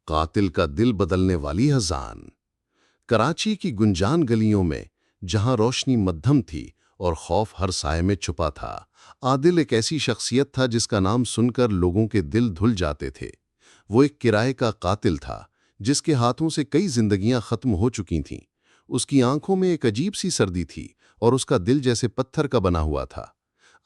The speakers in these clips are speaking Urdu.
قاتل کا دل بدلنے والی اذان۔ کراچی کی گنجان گلیوں میں جہاں روشنی مدھم تھی اور خوف ہر سائے میں چھپا تھا، عادل ایک ایسی شخصیت تھا جس کا نام سن کر لوگوں کے دل دھل جاتے تھے۔ وہ ایک کرائے کا قاتل تھا جس کے ہاتھوں سے کئی زندگیاں ختم ہو چکی تھیں۔ اس کی آنکھوں میں ایک عجیب سی سردی تھی اور اس کا دل جیسے پتھر کا بنا ہوا تھا۔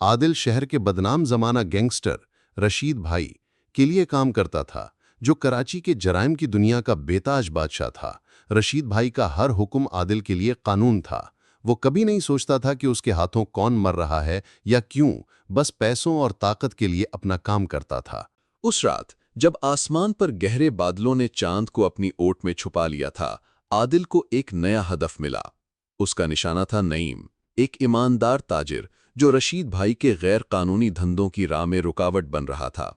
عادل شہر کے بدنام زمانہ گینگسٹر رشید بھائی کے لیے کام کرتا تھا، جو کراچی کے جرائم کی دنیا کا بے تاج بادشاہ تھا۔ رشید بھائی کا ہر حکم عادل کے لیے قانون تھا۔ وہ کبھی نہیں سوچتا تھا کہ اس کے ہاتھوں کون مر رہا ہے یا کیوں، بس پیسوں اور طاقت کے لیے اپنا کام کرتا تھا۔ اس رات جب آسمان پر گہرے بادلوں نے چاند کو اپنی اوٹ میں چھپا لیا تھا، عادل کو ایک نیا ہدف ملا۔ اس کا نشانہ تھا نعیم، ایک ایماندار تاجر جو رشید بھائی کے غیر قانونی دھندوں کی راہ میں رکاوٹ بن رہا تھا۔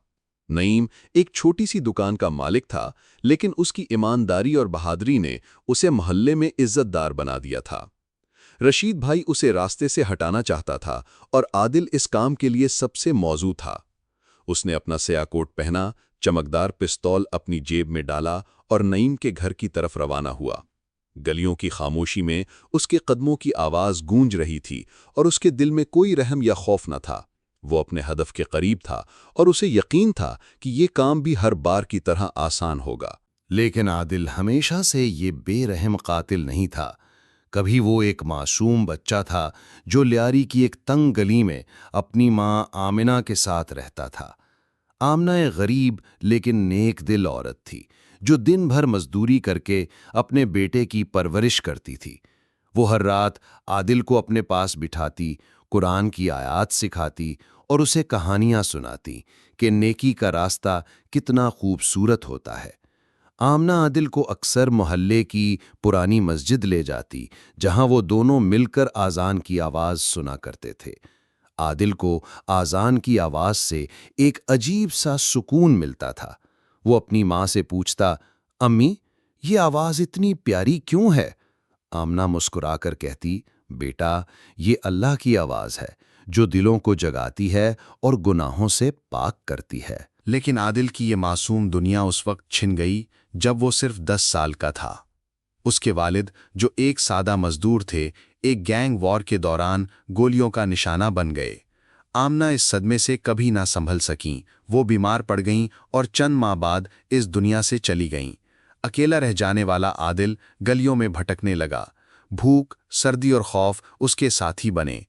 نعیم ایک چھوٹی سی دکان کا مالک تھا، لیکن اس کی ایمانداری اور بہادری نے اسے محلے میں عزت دار بنا دیا تھا۔ رشید بھائی اسے راستے سے ہٹانا چاہتا تھا اور عادل اس کام کے لیے سب سے موزوں تھا۔ اس نے اپنا سیاہ کوٹ پہنا، چمکدار پستول اپنی جیب میں ڈالا اور نعیم کے گھر کی طرف روانہ ہوا۔ گلیوں کی خاموشی میں اس کے قدموں کی آواز گونج رہی تھی اور اس کے دل میں کوئی رحم یا خوف نہ تھا۔ وہ اپنے ہدف کے قریب تھا اور اسے یقین تھا کہ یہ کام بھی ہر بار کی طرح آسان ہوگا۔ لیکن عادل ہمیشہ سے یہ بے رحم قاتل نہیں تھا۔ کبھی وہ ایک معصوم بچہ تھا جو لیاری کی ایک تنگ گلی میں اپنی ماں آمنہ کے ساتھ رہتا تھا۔ آمنہ ایک غریب لیکن نیک دل عورت تھی جو دن بھر مزدوری کر کے اپنے بیٹے کی پرورش کرتی تھی۔ وہ ہر رات عادل کو اپنے پاس بٹھاتی، قرآن کی آیات سکھاتی اور اسے کہانیاں سناتی کہ نیکی کا راستہ کتنا خوبصورت ہوتا ہے۔ آمنہ عادل کو اکثر محلے کی پرانی مسجد لے جاتی، جہاں وہ دونوں مل کر اذان کی آواز سنا کرتے تھے۔ عادل کو اذان کی آواز سے ایک عجیب سا سکون ملتا تھا۔ وہ اپنی ماں سے پوچھتا، امی، یہ آواز اتنی پیاری کیوں ہے؟ آمنہ مسکرا کر کہتی، بیٹا، یہ اللہ کی آواز ہے جو دلوں کو جگاتی ہے اور گناہوں سے پاک کرتی ہے۔ لیکن عادل کی یہ معصوم دنیا اس وقت چھن گئی جب وہ صرف 10 سال کا تھا۔ اس کے والد، جو ایک سادہ مزدور تھے، ایک گینگ وار کے دوران گولیوں کا نشانہ بن گئے۔ آمنہ اس صدمے سے کبھی نہ سنبھل سکیں، وہ بیمار پڑ گئیں اور چند ماہ بعد اس دنیا سے چلی گئیں۔ اکیلا رہ جانے والا عادل گلیوں میں بھٹکنے لگا۔ بھوک، سردی اور خوف اس کے ساتھی بنے۔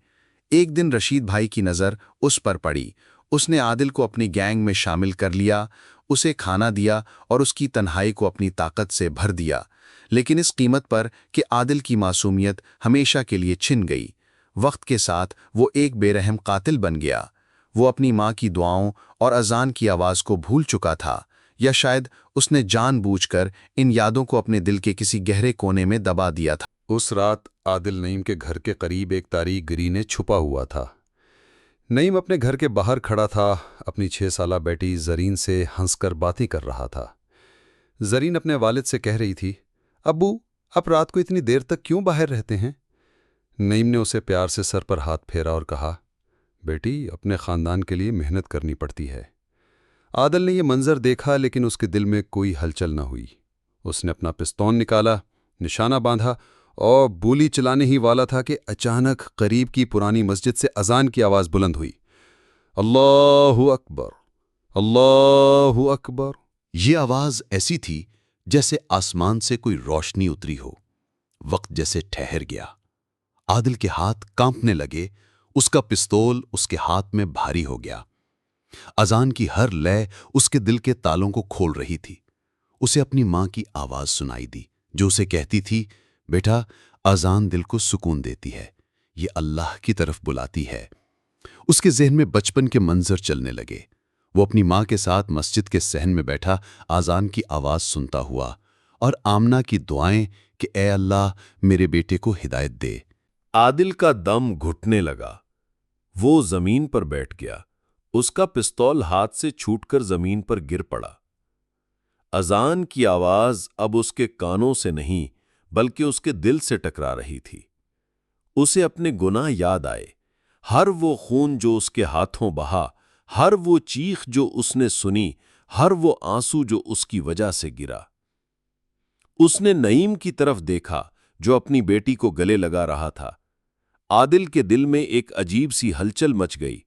ایک دن رشید بھائی کی نظر اس پر پڑی۔ اس نے عادل کو اپنی گینگ میں شامل کر لیا، اسے کھانا دیا اور اس کی تنہائی کو اپنی طاقت سے بھر دیا، لیکن اس قیمت پر کہ عادل کی معصومیت ہمیشہ کے لیے چھن گئی۔ وقت کے ساتھ وہ ایک بے رحم قاتل بن گیا۔ وہ اپنی ماں کی دعاؤں اور اذان کی آواز کو بھول چکا تھا، یا شاید اس نے جان بوجھ کر ان یادوں کو اپنے دل کے کسی گہرے کونے میں دبا دیا تھا۔ اس رات عادل نعیم کے گھر کے قریب ایک تاریک گرینے چھپا ہوا تھا۔ نعیم اپنے گھر کے باہر کھڑا تھا، اپنی 6 سالہ بیٹی زرین سے ہنس کر باتیں کر رہا تھا۔ زرین اپنے والد سے کہہ رہی تھی، ابو، آپ رات کو اتنی دیر تک کیوں باہر رہتے ہیں؟ نعیم نے اسے پیار سے سر پر ہاتھ پھیرا اور کہا، بیٹی، اپنے خاندان کے لیے محنت کرنی پڑتی ہے۔ عادل نے یہ منظر دیکھا لیکن اس کے دل میں کوئی ہلچل نہ ہوئی۔ اس نے اپنا پستول نکالا، نشانہ باندھا اور گولی چلانے ہی والا تھا کہ اچانک قریب کی پرانی مسجد سے اذان کی آواز بلند ہوئی، اللہ اکبر، اللہ اکبر۔ یہ آواز ایسی تھی جیسے آسمان سے کوئی روشنی اتری ہو۔ وقت جیسے ٹھہر گیا۔ عادل کے ہاتھ کانپنے لگے، اس کا پستول اس کے ہاتھ میں بھاری ہو گیا۔ اذان کی ہر لے اس کے دل کے تالوں کو کھول رہی تھی۔ اسے اپنی ماں کی آواز سنائی دی جو اسے کہتی تھی، بیٹا، اذان دل کو سکون دیتی ہے، یہ اللہ کی طرف بلاتی ہے۔ اس کے ذہن میں بچپن کے منظر چلنے لگے۔ وہ اپنی ماں کے ساتھ مسجد کے صحن میں بیٹھا اذان کی آواز سنتا ہوا اور آمنہ کی دعائیں کہ اے اللہ میرے بیٹے کو ہدایت دے۔ عادل کا دم گھٹنے لگا۔ وہ زمین پر بیٹھ گیا۔ اس کا پستول ہاتھ سے چھوٹ کر زمین پر گر پڑا۔ اذان کی آواز اب اس کے کانوں سے نہیں بلکہ اس کے دل سے ٹکرا رہی تھی۔ اسے اپنے گناہ یاد آئے، ہر وہ خون جو اس کے ہاتھوں بہا، ہر وہ چیخ جو اس نے سنی، ہر وہ آنسو جو اس کی وجہ سے گرا۔ اس نے نعیم کی طرف دیکھا جو اپنی بیٹی کو گلے لگا رہا تھا۔ عادل کے دل میں ایک عجیب سی ہلچل مچ گئی۔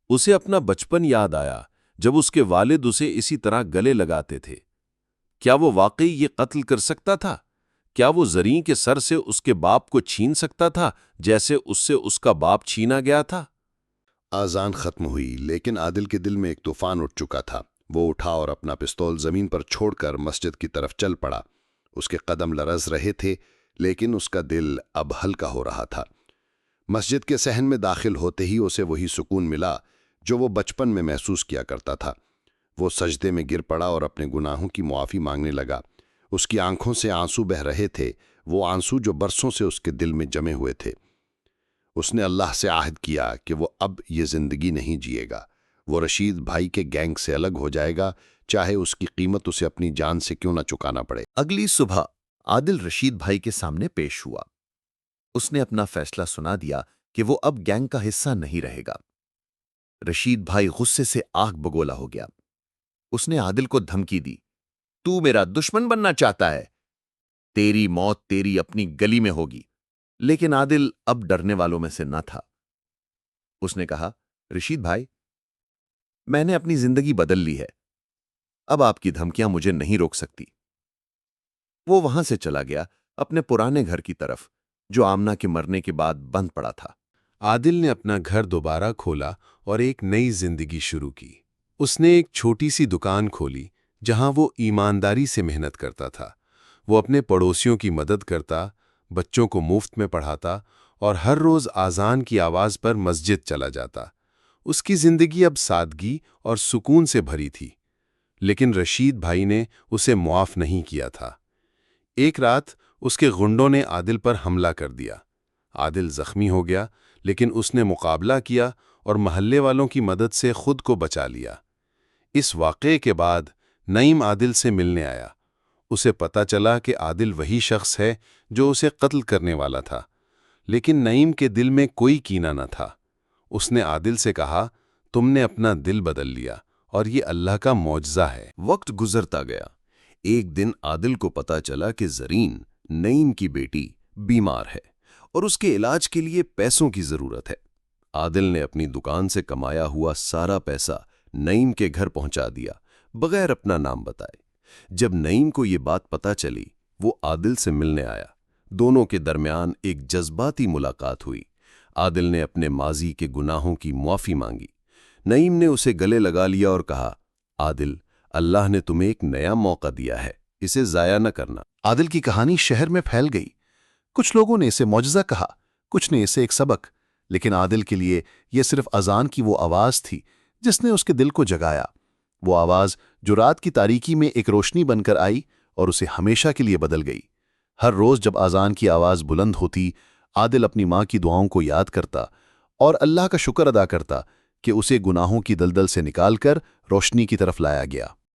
اسے اپنا بچپن یاد آیا جب اس کے والد اسے اسی طرح گلے لگاتے تھے۔ کیا وہ واقعی یہ قتل کر سکتا تھا؟ کیا وہ زریں کے سر سے اس کے باپ کو چھین سکتا تھا جیسے اس سے اس کا باپ چھینا گیا تھا؟ آذان ختم ہوئی لیکن عادل کے دل میں ایک طوفان اٹھ چکا تھا۔ وہ اٹھا اور اپنا پستول زمین پر چھوڑ کر مسجد کی طرف چل پڑا۔ اس کے قدم لرز رہے تھے لیکن اس کا دل اب ہلکا ہو رہا تھا۔ مسجد کے صحن میں داخل ہوتے ہی اسے وہی سکون ملا جو وہ بچپن میں محسوس کیا کرتا تھا۔ وہ سجدے میں گر پڑا اور اپنے گناہوں کی معافی مانگنے لگا۔ اس کی آنکھوں سے آنسو بہہ رہے تھے، وہ آنسو جو برسوں سے اس کے دل میں جمے ہوئے تھے۔ اس نے اللہ سے عہد کیا کہ وہ اب یہ زندگی نہیں جیے گا۔ وہ رشید بھائی کے گینگ سے الگ ہو جائے گا، چاہے اس کی قیمت اسے اپنی جان سے کیوں نہ چکانا پڑے۔ اگلی صبح عادل رشید بھائی کے سامنے پیش ہوا۔ اس نے اپنا فیصلہ سنا دیا کہ وہ اب گینگ کا حصہ نہیں رہے گا۔ رشید بھائی غصے سے آگ بگولا ہو گیا۔ اس نے عادل کو دھمکی دی، تو میرا دشمن بننا چاہتا ہے؟ تیری موت تیری اپنی گلی میں ہوگی۔ لیکن عادل اب ڈرنے والوں میں سے نہ تھا۔ اس نے کہا، رشید بھائی، میں نے اپنی زندگی بدل لی ہے، اب آپ کی دھمکیاں مجھے نہیں روک سکتی۔ وہ وہاں سے چلا گیا اپنے پرانے گھر کی طرف جو آمنہ کے مرنے کے بعد بند پڑا تھا۔ عادل نے اپنا گھر دوبارہ کھولا اور ایک نئی زندگی شروع کی۔ اس نے ایک چھوٹی سی دکان کھولی جہاں وہ ایمانداری سے محنت کرتا تھا۔ وہ اپنے پڑوسیوں کی مدد کرتا، بچوں کو مفت میں پڑھاتا اور ہر روز آذان کی آواز پر مسجد چلا جاتا۔ اس کی زندگی اب سادگی اور سکون سے بھری تھی، لیکن رشید بھائی نے اسے معاف نہیں کیا تھا۔ ایک رات اس کے غنڈوں نے عادل پر حملہ کر دیا۔ عادل زخمی ہو گیا، لیکن اس نے مقابلہ کیا اور محلے والوں کی مدد سے خود کو بچا لیا۔ اس واقعے کے بعد نعیم عادل سے ملنے آیا۔ اسے پتہ چلا کہ عادل وہی شخص ہے جو اسے قتل کرنے والا تھا، لیکن نعیم کے دل میں کوئی کینہ نہ تھا۔ اس نے عادل سے کہا، تم نے اپنا دل بدل لیا اور یہ اللہ کا معجزہ ہے۔ وقت گزرتا گیا۔ ایک دن عادل کو پتا چلا کہ زرین، نعیم کی بیٹی، بیمار ہے اور اس کے علاج کے لیے پیسوں کی ضرورت ہے۔ عادل نے اپنی دکان سے کمایا ہوا سارا پیسہ نعیم کے گھر پہنچا دیا، بغیر اپنا نام بتائے۔ جب نعیم کو یہ بات پتا چلی، وہ عادل سے ملنے آیا۔ دونوں کے درمیان ایک جذباتی ملاقات ہوئی۔ عادل نے اپنے ماضی کے گناہوں کی معافی مانگی۔ نعیم نے اسے گلے لگا لیا اور کہا، عادل، اللہ نے تمہیں ایک نیا موقع دیا ہے، اسے ضائع نہ کرنا۔ عادل کی کہانی شہر میں پھیل گئی۔ کچھ لوگوں نے اسے معجزہ کہا، کچھ نے اسے ایک سبق، لیکن عادل کے لیے یہ صرف اذان کی وہ آواز تھی جس نے اس کے دل کو جگایا۔ وہ آواز جو رات کی تاریکی میں ایک روشنی بن کر آئی اور اسے ہمیشہ کے لیے بدل گئی۔ ہر روز جب اذان کی آواز بلند ہوتی، عادل اپنی ماں کی دعاؤں کو یاد کرتا اور اللہ کا شکر ادا کرتا کہ اسے گناہوں کی دلدل سے نکال کر روشنی کی طرف لایا گیا۔